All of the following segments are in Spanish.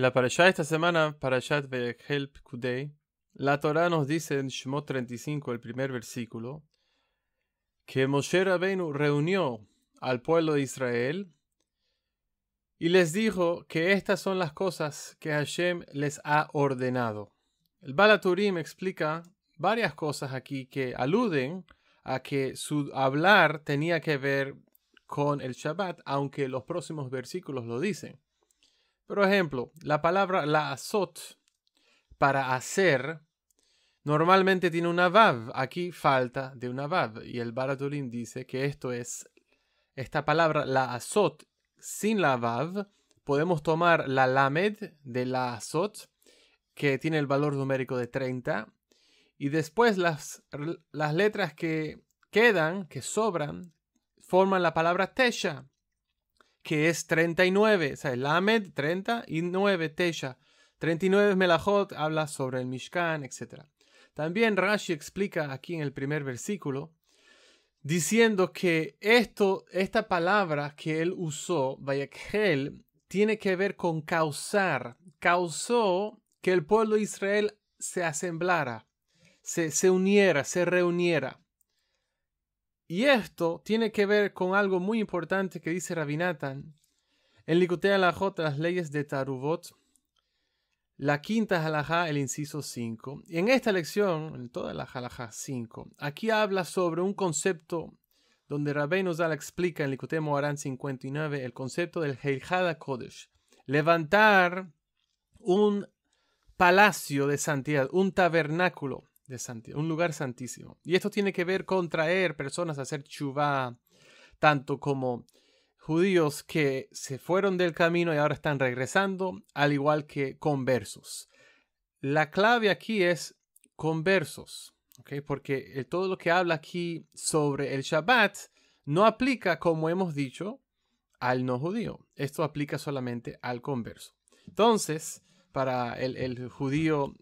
la parashá de esta semana, Parashat Vayakheil Pekudei, la Torá nos dice en Shemot 35, el primer versículo, que Moshe Rabbeinu reunió al pueblo de Israel y les dijo que estas son las cosas que Hashem les ha ordenado. El Baal HaTurim explica varias cosas aquí que aluden a que su hablar tenía que ver con el Shabbat, aunque los próximos versículos lo dicen. Por ejemplo, la palabra la'asot, para hacer, normalmente tiene una vav. Aquí falta de una vav. Y el Baal HaTurim dice que esta palabra la'asot sin la vav, podemos tomar la lamed de la'asot, que tiene el valor numérico de 30, y después las letras que quedan, que sobran, forman la palabra tesha, que es 39, o sea, lamed 30 y 9 tesha. 39 melajot, habla sobre el Mishkan, etc. También Rashi explica aquí en el primer versículo, diciendo que esta palabra que él usó, Vayakheil, tiene que ver con causar. Causó que el pueblo de Israel se asemblara, se uniera, se reuniera. Y esto tiene que ver con algo muy importante que dice Rabbi Natan en Likutei Halajot, las leyes de Taruvot, la quinta halajá, el inciso 5. Y en esta lección, en toda la halajá 5, aquí habla sobre un concepto donde Rabbeinu Zal explica en Likutei Moharan 59 el concepto del Heichal HaKodesh. Levantar un palacio de santidad, un tabernáculo de santidad, un lugar santísimo. Y esto tiene que ver con traer personas a hacer tshuvá, tanto como judíos que se fueron del camino y ahora están regresando, al igual que conversos. La clave aquí es conversos, ¿okay? Porque todo lo que habla aquí sobre el Shabbat no aplica, como hemos dicho, al no judío. Esto aplica solamente al converso. Entonces, para el judío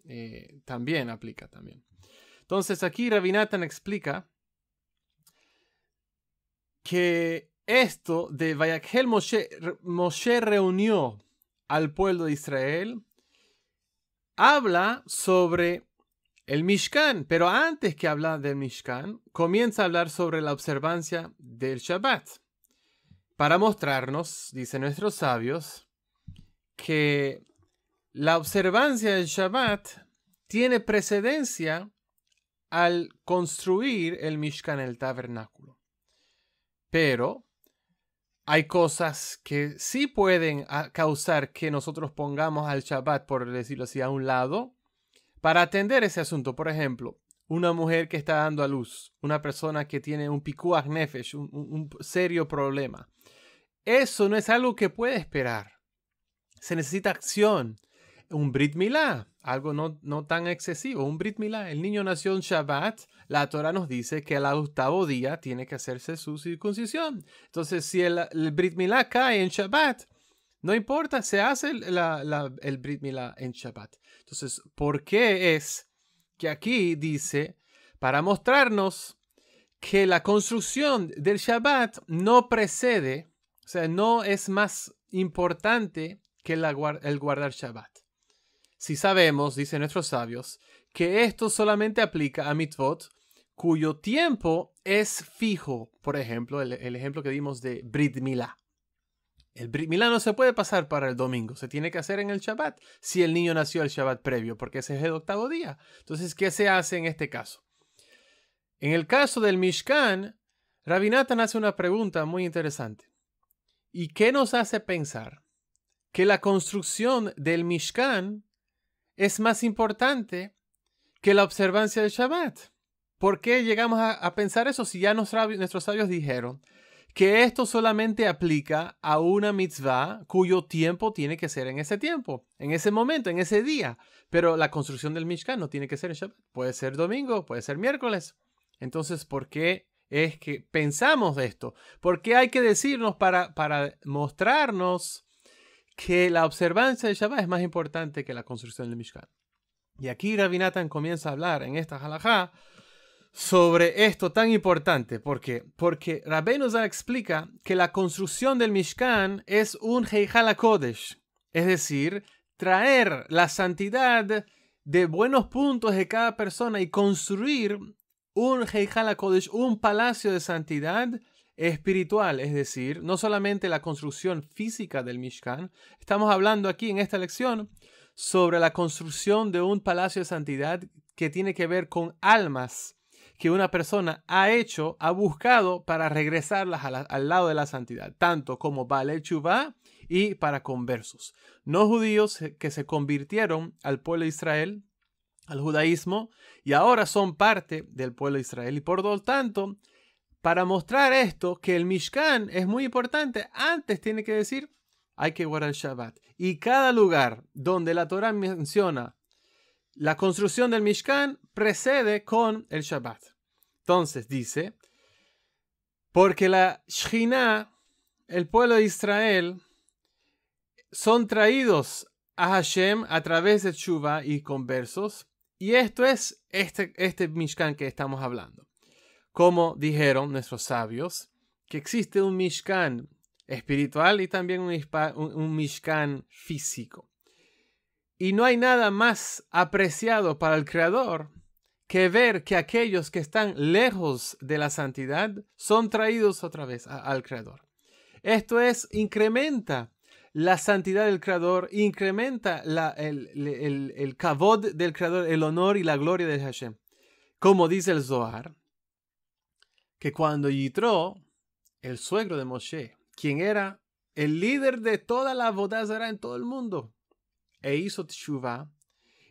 también aplica también. Entonces aquí Rabbi Natan explica que esto de Vayakheil Moshe reunió al pueblo de Israel, habla sobre el Mishkan, pero antes que hablar del Mishkan, comienza a hablar sobre la observancia del Shabbat, para mostrarnos, dicen nuestros sabios, que la observancia del Shabbat tiene precedencia al construir el Mishkan, el tabernáculo. Pero hay cosas que sí pueden causar que nosotros pongamos al Shabbat, por decirlo así, a un lado, para atender ese asunto. Por ejemplo, una mujer que está dando a luz, una persona que tiene un pikuach nefesh, un serio problema. Eso no es algo que puede esperar. Se necesita acción. Un Brit Milá, algo no tan excesivo. Un Brit Milá, el niño nació en Shabbat, la Torah nos dice que al octavo día tiene que hacerse su circuncisión. Entonces, si el Brit Milá cae en Shabbat, no importa, se hace el Brit Milá en Shabbat. Entonces, ¿por qué es que aquí dice, para mostrarnos que la construcción del Shabbat no precede, o sea, no es más importante que el guardar Shabbat? Si sabemos, dicen nuestros sabios, que esto solamente aplica a mitzvot cuyo tiempo es fijo. Por ejemplo, el ejemplo que dimos de Brit Milá. El Brit Milá no se puede pasar para el domingo, se tiene que hacer en el Shabbat, si el niño nació el Shabbat previo, porque ese es el octavo día. Entonces, ¿qué se hace en este caso? En el caso del Mishkan, Rabbi Natan hace una pregunta muy interesante. ¿Y qué nos hace pensar que la construcción del Mishkan es más importante que la observancia del Shabbat? ¿Por qué llegamos a pensar eso si ya nuestros sabios dijeron que esto solamente aplica a una mitzvah cuyo tiempo tiene que ser en ese tiempo, en ese momento, en ese día? Pero la construcción del Mishkan no tiene que ser en Shabbat. Puede ser domingo, puede ser miércoles. Entonces, ¿por qué es que pensamos de esto? ¿Por qué hay que decirnos para mostrarnos que la observancia del Shabbat es más importante que la construcción del Mishkan? Y aquí Rabbi Natan comienza a hablar en esta halajá sobre esto tan importante. ¿Por qué? Porque Rabbeinu Zal explica que la construcción del Mishkan es un Heichal HaKodesh, es decir, traer la santidad de buenos puntos de cada persona y construir un Heichal HaKodesh, un palacio de santidad espiritual, es decir, no solamente la construcción física del Mishkan. Estamos hablando aquí en esta lección sobre la construcción de un palacio de santidad que tiene que ver con almas que una persona ha buscado para regresarlas al lado de la santidad, tanto como Baalei Teshuvah y para conversos, no judíos que se convirtieron al pueblo de Israel, al judaísmo, y ahora son parte del pueblo de Israel. Y por lo tanto, para mostrar esto, que el Mishkan es muy importante, antes tiene que decir, hay que guardar el Shabbat. Y cada lugar donde la Torah menciona la construcción del Mishkan precede con el Shabbat. Entonces dice, porque la Shekhinah, el pueblo de Israel, son traídos a Hashem a través de Teshuvah y conversos. Y esto es este Mishkan que estamos hablando. Como dijeron nuestros sabios, que existe un Mishkan espiritual y también un Mishkan físico. Y no hay nada más apreciado para el Creador que ver que aquellos que están lejos de la santidad son traídos otra vez al Creador. Esto incrementa la santidad del Creador, incrementa el kavod del Creador, el honor y la gloria de Hashem. Como dice el Zohar, que cuando Yitro, el suegro de Moshe, quien era el líder de toda la avodah zará en todo el mundo, e hizo teshuvah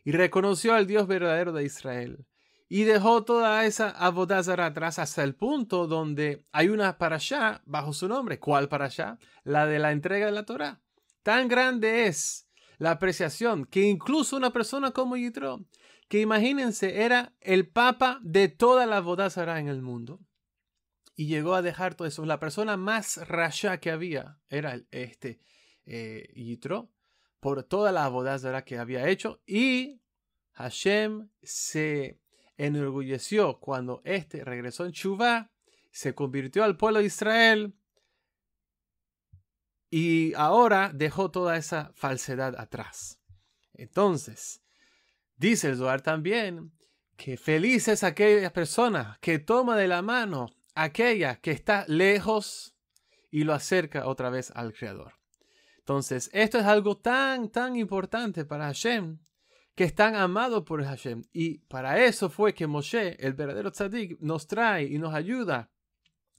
y reconoció al Dios verdadero de Israel y dejó toda esa avodah zará atrás hasta el punto donde hay una parashá bajo su nombre. ¿Cuál parashá? La de la entrega de la Torá. Tan grande es la apreciación que incluso una persona como Yitro, que imagínense era el papa de toda la avodah zará en el mundo, y llegó a dejar todo eso. La persona más rasha que había era Yitro, por toda la avodah zará que había hecho, y Hashem se enorgulleció cuando regresó en Teshuvah, se convirtió al pueblo de Israel y ahora dejó toda esa falsedad atrás. Entonces, dice el Zohar también que feliz es aquella persona que toma de la mano aquella que está lejos y lo acerca otra vez al Creador. Entonces, esto es algo tan importante para Hashem, que es tan amado por Hashem. Y para eso fue que Moshe, el verdadero tzadik, nos trae y nos ayuda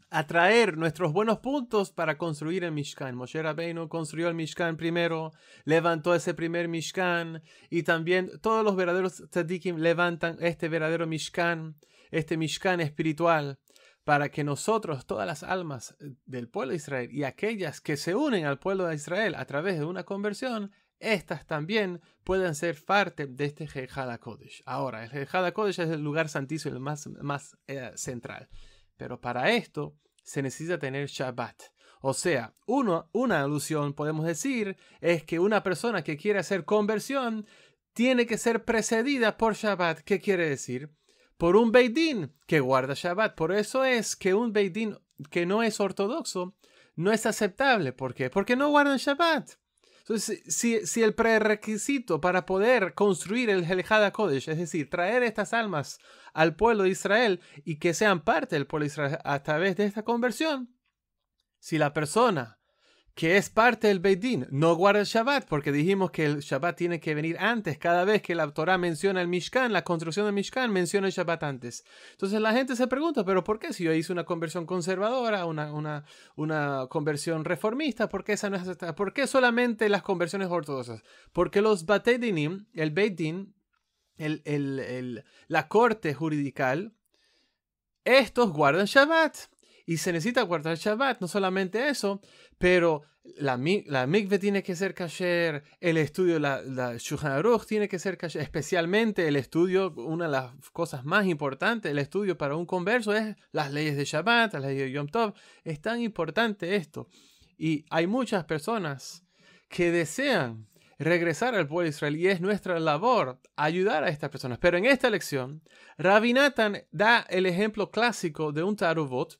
a traer nuestros buenos puntos para construir el Mishkan. Moshe Rabbeinu construyó el Mishkan primero, levantó ese primer Mishkan, y también todos los verdaderos tzadikim levantan este verdadero Mishkan, este Mishkan espiritual, para que nosotros, todas las almas del pueblo de Israel y aquellas que se unen al pueblo de Israel a través de una conversión, estas también pueden ser parte de este Heichal HaKodesh. Ahora, el Heichal HaKodesh es el lugar santísimo, el más central. Pero para esto se necesita tener Shabbat. O sea, una alusión, podemos decir, es que una persona que quiere hacer conversión tiene que ser precedida por Shabbat. ¿Qué quiere decir? Por un Beit Din que guarda Shabbat. Por eso es que un Beit Din que no es ortodoxo no es aceptable. ¿Por qué? Porque no guardan Shabbat. Entonces, si el prerequisito para poder construir el Heichal HaKodesh, es decir, traer estas almas al pueblo de Israel y que sean parte del pueblo de Israel a través de esta conversión, si la persona que es parte del Beit Din no guarda el Shabbat, porque dijimos que el Shabbat tiene que venir antes, cada vez que la Torah menciona el Mishkan, la construcción del Mishkan menciona el Shabbat antes. Entonces la gente se pregunta, ¿pero por qué? Si yo hice una conversión conservadora, una conversión reformista, ¿por qué esa no es aceptada? ¿Por qué solamente las conversiones ortodoxas? Porque los Batei Dinim, el Beit Din, la corte juridical, estos guardan Shabbat. Y se necesita guardar Shabbat, no solamente eso, pero la mikveh tiene que ser kasher, el estudio, la Shulchan Aruch tiene que ser kasher, especialmente el estudio, una de las cosas más importantes, el estudio para un converso es las leyes de Shabbat, las leyes de Yom Tov. Es tan importante esto. Y hay muchas personas que desean regresar al pueblo de Israel y es nuestra labor ayudar a estas personas. Pero en esta lección, Rabbi Natan da el ejemplo clásico de un taruvot,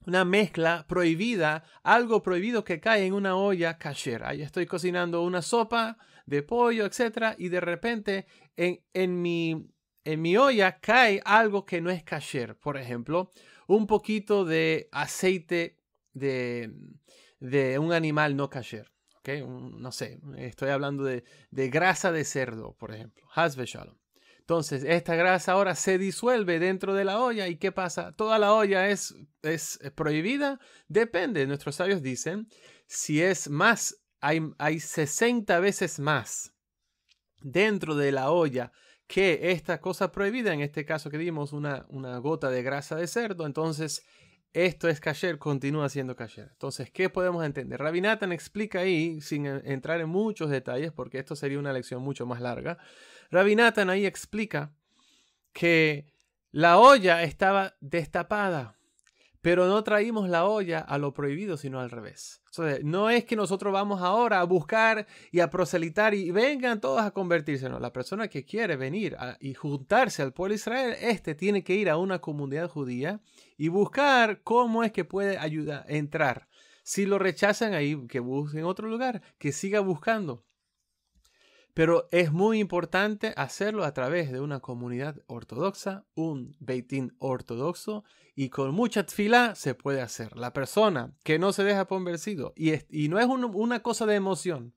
una mezcla prohibida, algo prohibido que cae en una olla kasher. Ahí estoy cocinando una sopa de pollo, etc. Y de repente en mi olla cae algo que no es kasher. Por ejemplo, un poquito de aceite de un animal no kasher. ¿Okay? No sé, estoy hablando de grasa de cerdo, por ejemplo. Haz v'shalom. Entonces, esta grasa ahora se disuelve dentro de la olla. ¿Y qué pasa? ¿Toda la olla es prohibida? Depende. Nuestros sabios dicen, si es más, hay 60 veces más dentro de la olla que esta cosa prohibida. En este caso que dimos una gota de grasa de cerdo. Entonces, esto es kasher, continúa siendo kasher. Entonces, ¿qué podemos entender? Rabbi Natan explica ahí, sin entrar en muchos detalles, porque esto sería una lección mucho más larga. Rabbi Natan ahí explica que la olla estaba destapada, pero no traímos la olla a lo prohibido, sino al revés. Entonces, no es que nosotros vamos ahora a buscar y a proselitar y vengan todos a convertirse. No, la persona que quiere venir y juntarse al pueblo de Israel, tiene que ir a una comunidad judía y buscar cómo es que puede ayudar a entrar. Si lo rechazan ahí, que busquen otro lugar, que siga buscando. Pero es muy importante hacerlo a través de una comunidad ortodoxa, un Beit Din ortodoxo, y con mucha tefilá se puede hacer. La persona que no se deja convencido, y no es una cosa de emoción,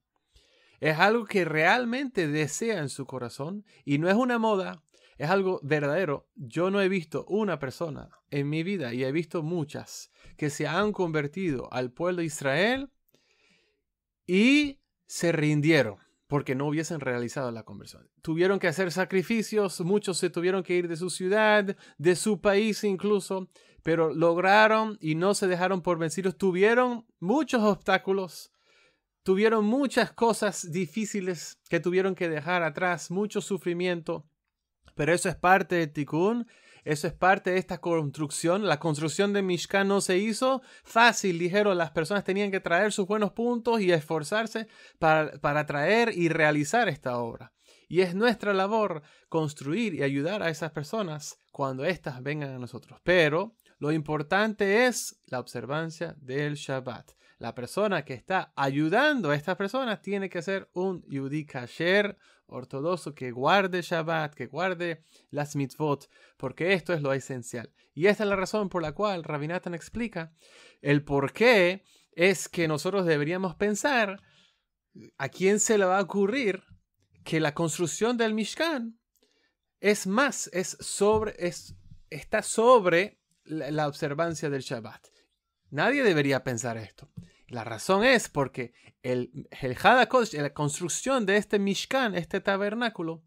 es algo que realmente desea en su corazón, y no es una moda, es algo verdadero. Yo no he visto una persona en mi vida, y he visto muchas, que se han convertido al pueblo de Israel y se rindieron porque no hubiesen realizado la conversión. Tuvieron que hacer sacrificios, muchos se tuvieron que ir de su ciudad, de su país incluso, pero lograron y no se dejaron por vencidos. Tuvieron muchos obstáculos, tuvieron muchas cosas difíciles que tuvieron que dejar atrás, mucho sufrimiento, pero eso es parte de Tikkun. Eso es parte de esta construcción. La construcción de Mishkan no se hizo fácil, ligero. Las personas tenían que traer sus buenos puntos y esforzarse para traer y realizar esta obra. Y es nuestra labor construir y ayudar a esas personas cuando éstas vengan a nosotros. Pero lo importante es la observancia del Shabbat. La persona que está ayudando a estas personas tiene que ser un Yehudi kasher, ortodoxo, que guarde Shabbat, que guarde las mitzvot, porque esto es lo esencial. Y esta es la razón por la cual Rabbi Natan explica el por qué es que nosotros deberíamos pensar a quién se le va a ocurrir que la construcción del Mishkan está sobre la observancia del Shabbat. Nadie debería pensar esto. La razón es porque el Hada Kodesh, la construcción de este Mishkan, este tabernáculo,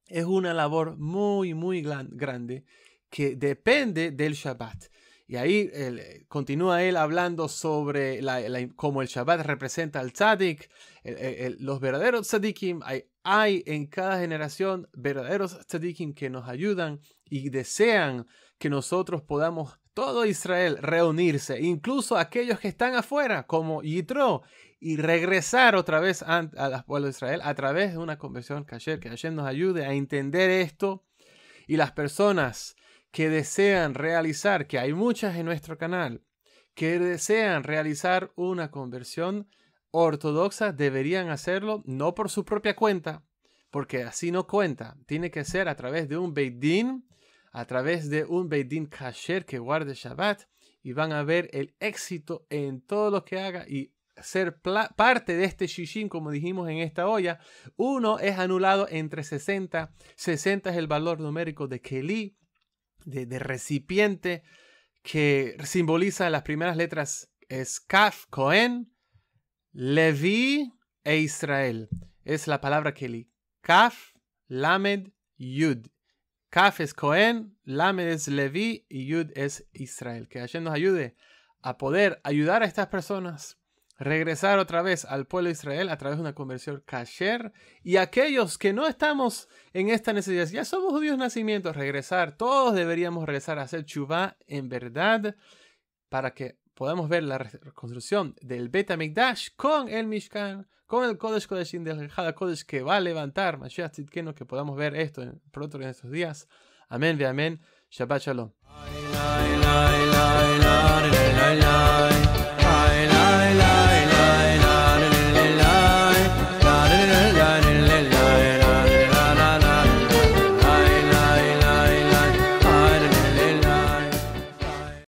es una labor muy, muy grande que depende del Shabbat. Y ahí continúa él hablando sobre cómo el Shabbat representa al Tzadik, los verdaderos Tzadikim. Hay en cada generación verdaderos Tzadikim que nos ayudan y desean que nosotros podamos, todo Israel, reunirse, incluso aquellos que están afuera, como Yitro, y regresar otra vez al pueblo de Israel a través de una conversión kasher. Que Hashem nos ayude a entender esto, y las personas que desean realizar, que hay muchas en nuestro canal, que desean realizar una conversión ortodoxa, deberían hacerlo no por su propia cuenta, porque así no cuenta. Tiene que ser a través de un Beit Din, a través de un Beit Din kasher que guarde Shabbat, y van a ver el éxito en todo lo que haga y ser parte de este shishin, como dijimos en esta olla. Uno es anulado entre 60. 60 es el valor numérico de Keli, de recipiente, que simboliza las primeras letras. Es Kaf, Cohen, Levi e Israel. Es la palabra Keli. Kaf, Lamed, Yud. Kaf es Cohen, Lamed es Levi y Yud es Israel. Que Hashem nos ayude a poder ayudar a estas personas, regresar otra vez al pueblo de Israel a través de una conversión kasher, y aquellos que no estamos en esta necesidad, ya somos judíos de nacimiento, regresar. Todos deberíamos regresar a hacer teshuvá en verdad, para que podamos ver la reconstrucción del Bet HaMikdash con el Mishkan, con el Kodesh Kodeshim del Hada Kodesh que va a levantar Mashiach Tzidkenu, que podamos ver esto pronto en estos días. Amén ve amén. Shabbat Shalom.